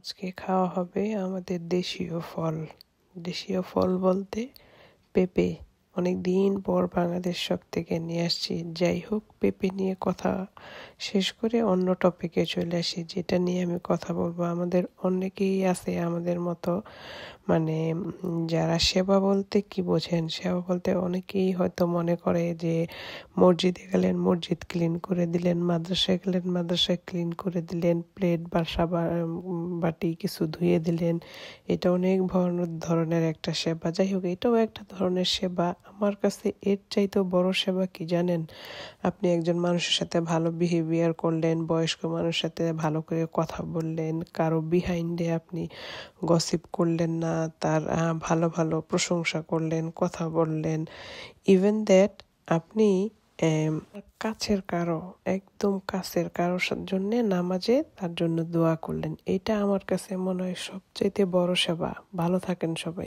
আজকে খাওয়া হবে আমাদের দেশীয় ফল। দেশীয় ফল বলতে পেঁপে। অনেক দিন পর বাংলাদেশ থেকে নিয়ে আসছি। যাই হোক, পেঁপে নিয়ে কথা শেষ করে অন্য টপিকে চলে আসি, যেটা নিয়ে আমি কথা বলবো। আমাদের অনেকেই আছে আমাদের মতো, মানে যারা সেবা বলতে কি বোঝেন? সেবা বলতে অনেকেই হয়তো মনে করে যে মসজিদে গেলেন মসজিদ ক্লিন করে দিলেন, মাদ্রাসায় গেলেন মাদ্রাসায় ক্লিন করে দিলেন, প্লেট বাসা বাটি কিছু ধুয়ে দিলেন, এটা অনেক ধরনের একটা সেবা। যাই হোক, এটাও একটা ধরনের সেবা। আমার কাছে এর চাইতেও বড় সেবা কি জানেন? আপনি একজন মানুষের সাথে ভালো বিহেভিয়ার করলেন, বয়স্ক মানুষের সাথে ভালো করে কথা বললেন, কারো বিহাইন্ডে আপনি গসিপ করলেন না, তার ভালো ভালো প্রশংসা করলেন, কথা বললেন। ইভেন দ্যাট আপনি কাছের কারো, একদম কাছের কারোর জন্য নামাজে তার জন্য দোয়া করলেন। এটা আমার কাছে মনে হয় সবচাইতে বড় সেবা। ভালো থাকেন সবাই।